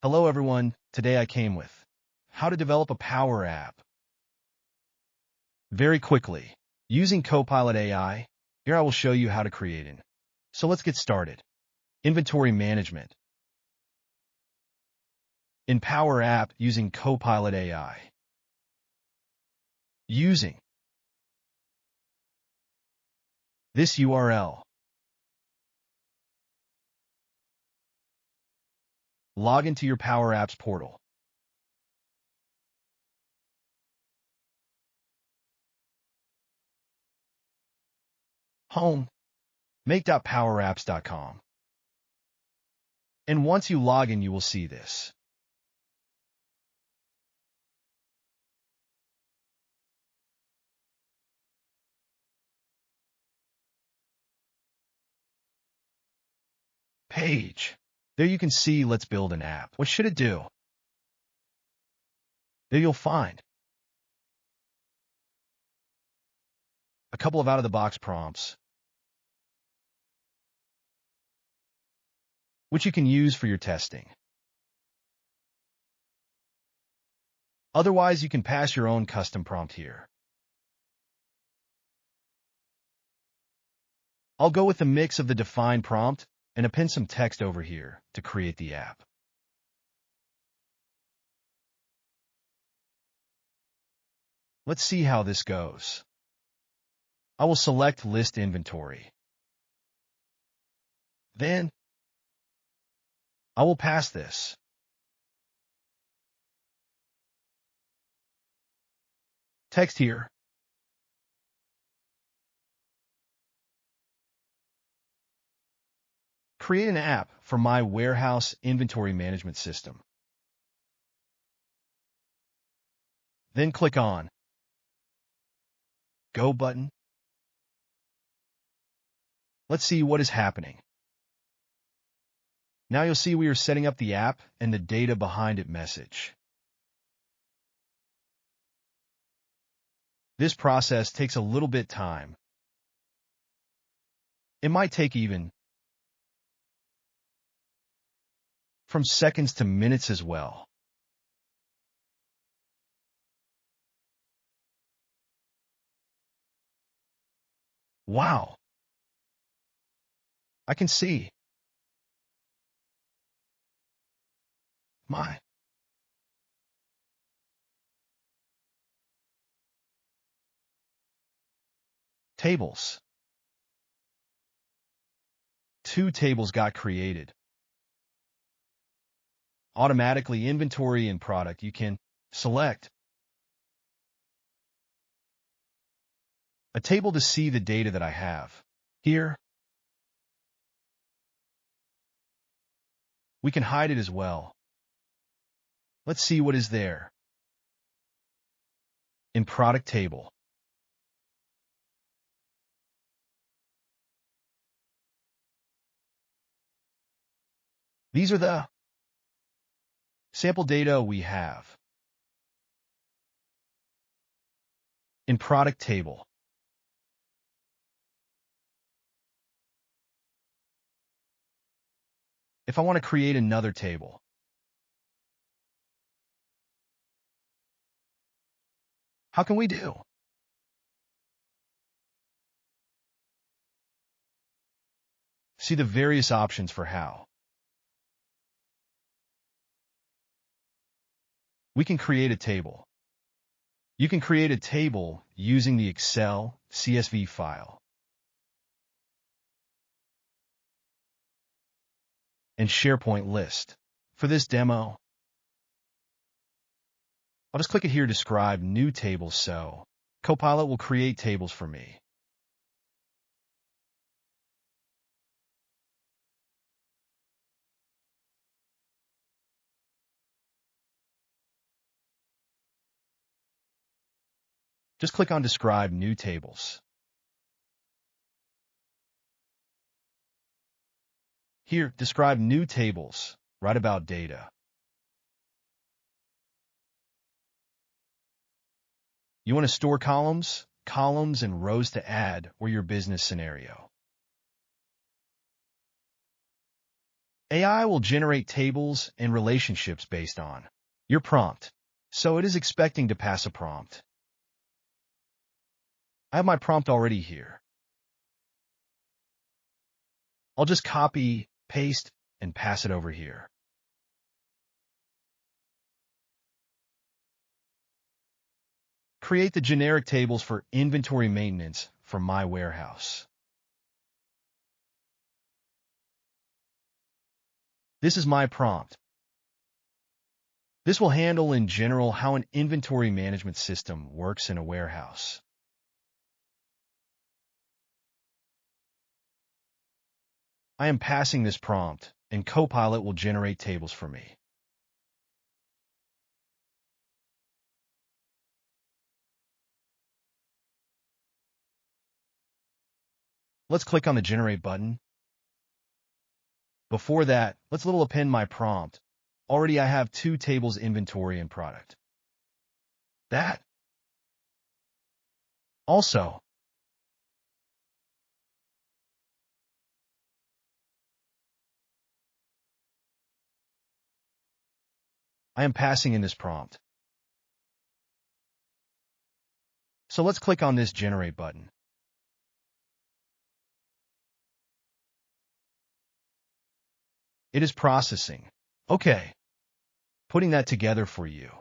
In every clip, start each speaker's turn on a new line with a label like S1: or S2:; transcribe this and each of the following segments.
S1: Hello everyone, today I came with how to develop a Power App very quickly. Using Copilot AI, here I will show you how to create it. So let's get started. Inventory management. In Power App using Copilot AI. Using this URL. Log into your Power Apps portal. Home. Make.powerapps.com. And once you log in, you will see this. Page. There you can see Let's Build an App. What should it do? There you'll find a couple of out-of-the-box prompts, which you can use for your testing. Otherwise, you can pass your own custom prompt here. I'll go with a mix of the defined prompt and append some text over here to create the app. Let's see how this goes. I will select List Inventory. Then, I will pass this. Text here. Create an app for my warehouse inventory management system. Then click on Go button. Let's see what is happening. Now you'll see we are setting up the app and the data behind it message. This process takes a little bit time. It might take even from seconds to minutes as well. Wow! I can see my tables. 2 tables got created. Automatically inventory and product. You can select a table to see the data that I have. Here, we can hide it as well. Let's see what is there. In product table. These are the sample data we have. In product table. If I want to create another table, how can we do? See the various options for how. We can create a table. You can create a table using the Excel CSV file. And SharePoint list. For this demo, I'll just click it here, describe new tables, so Copilot will create tables for me. Just click on describe new tables. Here, describe new tables. Write about data. You want to store columns and rows to add or your business scenario. AI will generate tables and relationships based on your prompt. So it is expecting to pass a prompt. I have my prompt already here. I'll just copy, paste, and pass it over here. Create the generic tables for inventory maintenance for my warehouse. This is my prompt. This will handle in general how an inventory management system works in a warehouse. I am passing this prompt, and Copilot will generate tables for me. Let's click on the Generate button. Before that, let's append my prompt. Already I have 2 tables, inventory and product. That. Also, I am passing in this prompt. So let's click on this Generate button. It is processing. Okay. Putting that together for you.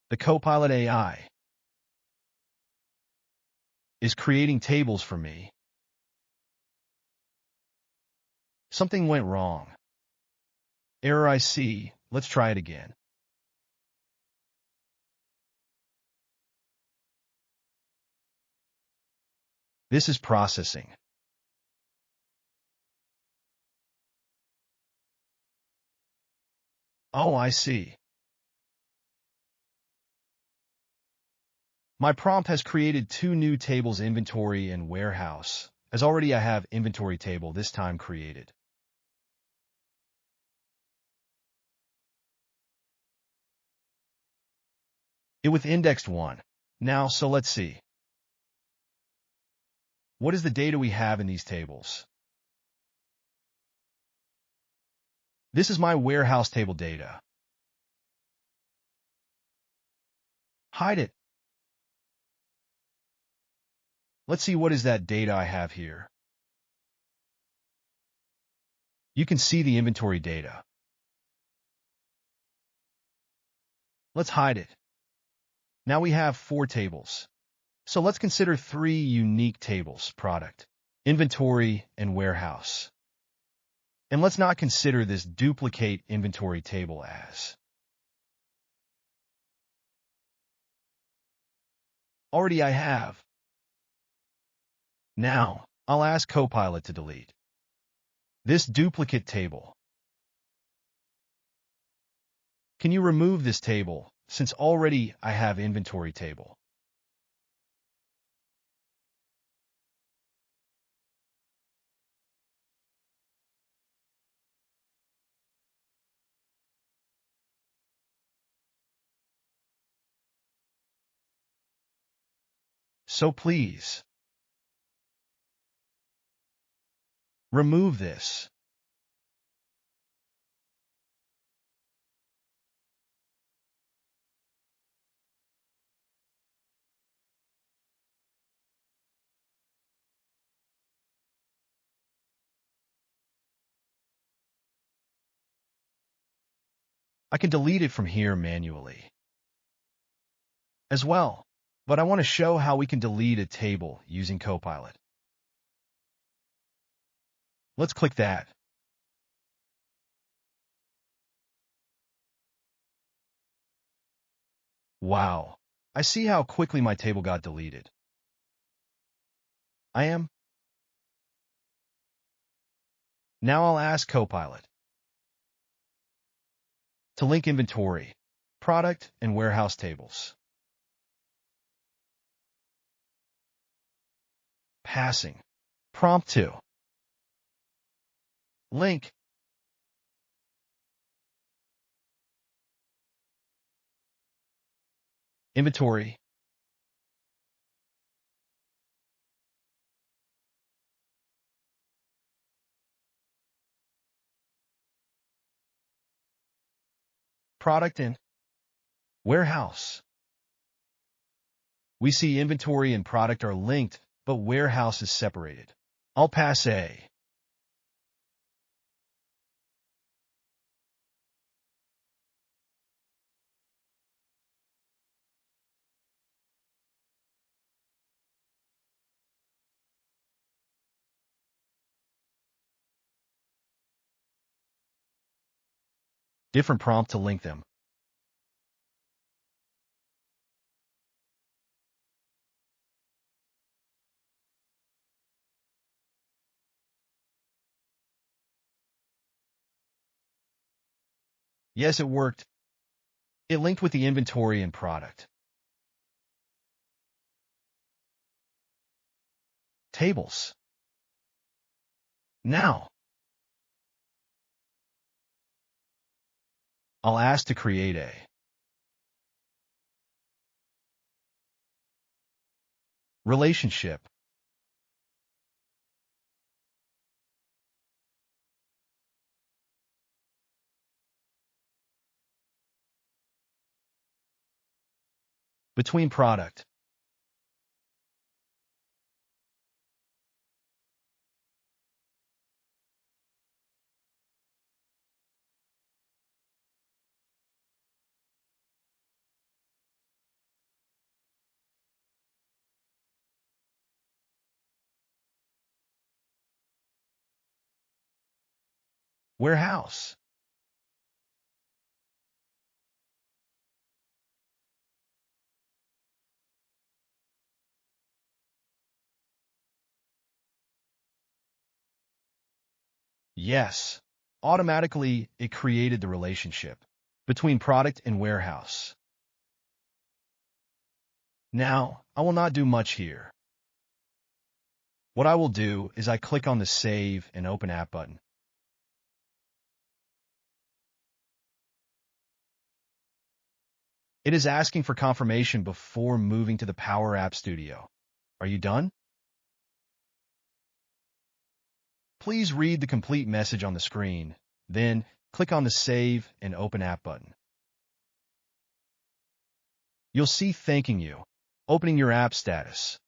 S1: The Copilot AI is creating tables for me. Something went wrong. Error I see. Let's try it again. This is processing. Oh, I see. My prompt has created 2 new tables, inventory and warehouse, as already I have inventory table this time created. It with indexed 1. Now, so let's see. What is the data we have in these tables? This is my warehouse table data. Hide it. Let's see what is that data I have here. You can see the inventory data. Let's hide it. Now we have 4 tables. So let's consider 3 unique tables: product, inventory, and warehouse. And let's not consider this duplicate inventory table as already I have. Now, I'll ask Copilot to delete this duplicate table. Can you remove this table, since already I have inventory table? So please, remove this. I can delete it from here manually as well, but I want to show how we can delete a table using Copilot. Let's click that. Wow, I see how quickly my table got deleted. I am. Now I'll ask Copilot to link inventory, product, and warehouse tables. Passing. Prompt 2. Link. Inventory. product, and warehouse. We see inventory and product are linked, but warehouse is separated. I'll pass A. Different prompt to link them. Yes, it worked. It linked with the inventory and product. Tables. Now, I'll ask to create a relationship. Between product. Warehouse. Yes. Automatically, it created the relationship between product and warehouse. Now, I will not do much here. What I will do is I click on the Save and Open App button. It is asking for confirmation before moving to the Power App Studio. Are you done? Please read the complete message on the screen, then click on the Save and Open App button. You'll see thanking you, opening your app status.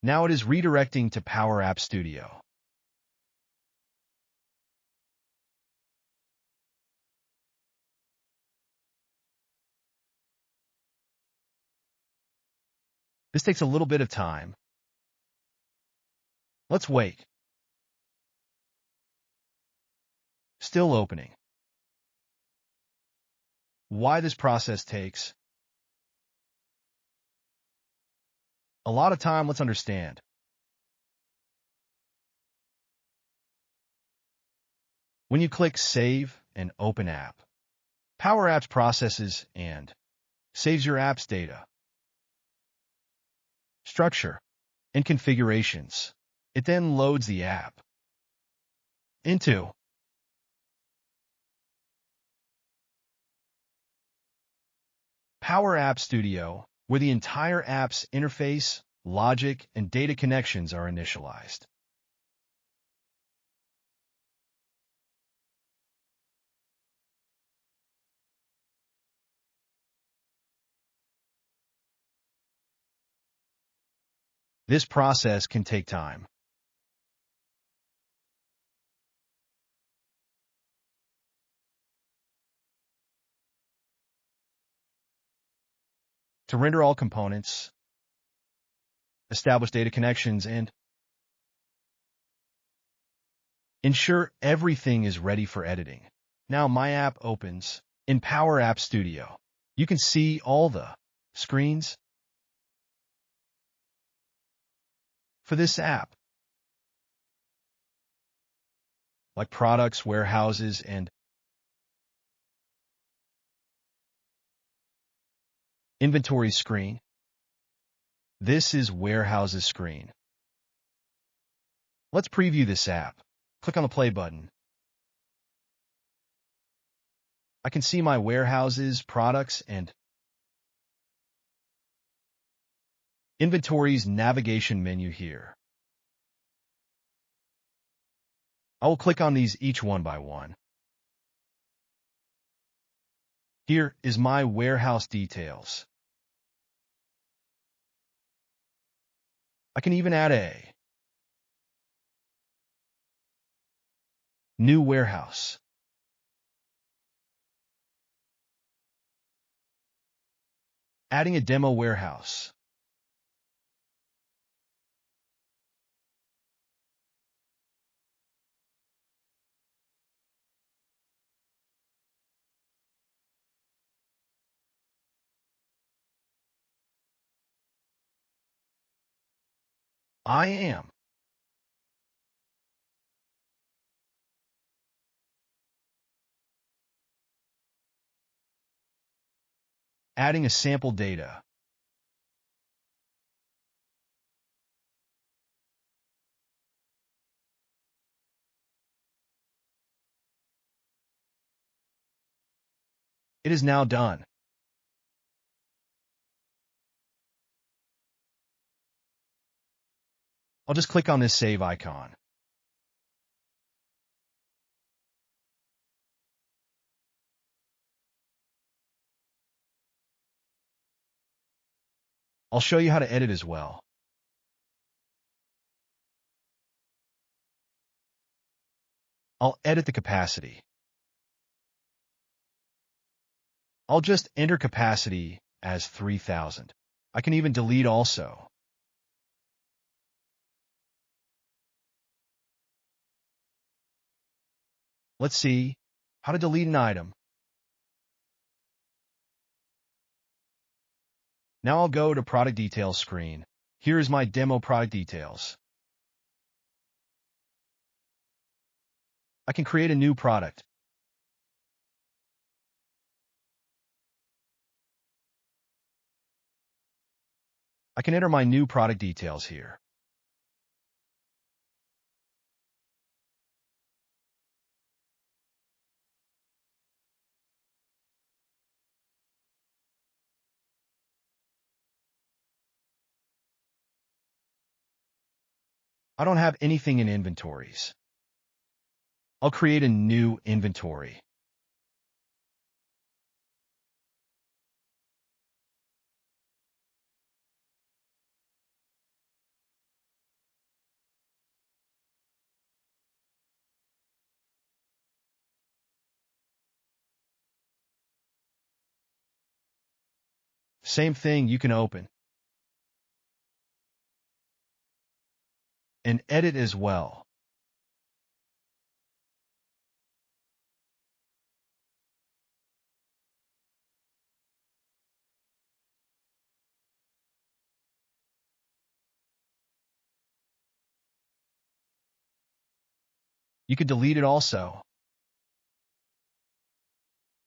S1: Now it is redirecting to Power App Studio. This takes a little bit of time. Let's wait. Still opening. Why this process takes a lot of time, let's understand. When you click Save and Open App, Power Apps processes and saves your app's data, structure, and configurations. It then loads the app into Power App Studio, where the entire app's interface, logic, and data connections are initialized. This process can take time. To render all components, establish data connections, and ensure everything is ready for editing. Now my app opens in Power App Studio. You can see all the screens for this app, like products, warehouses, and inventory screen. This is warehouses screen. Let's preview this app. Click on the play button. I can see my warehouses, products, and inventories navigation menu here. I will click on these each one by one. Here is my warehouse details. I can even add a new warehouse. Adding a demo warehouse. I am. Adding a sample data. It is now done. I'll just click on this save icon. I'll show you how to edit as well. I'll edit the capacity. I'll just enter capacity as 3000. I can even delete also. Let's see how to delete an item. Now I'll go to product details screen. Here is my demo product details. I can create a new product. I can enter my new product details here. I don't have anything in inventories. I'll create a new inventory. Same thing, you can open and edit as well. You can delete it also.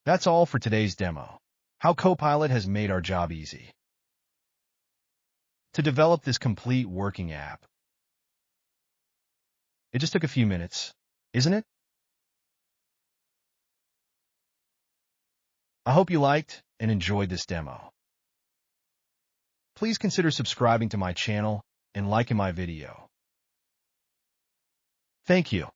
S1: That's all for today's demo. How Copilot has made our job easy to develop this complete working app. It just took a few minutes, isn't it? I hope you liked and enjoyed this demo. Please consider subscribing to my channel and liking my video. Thank you.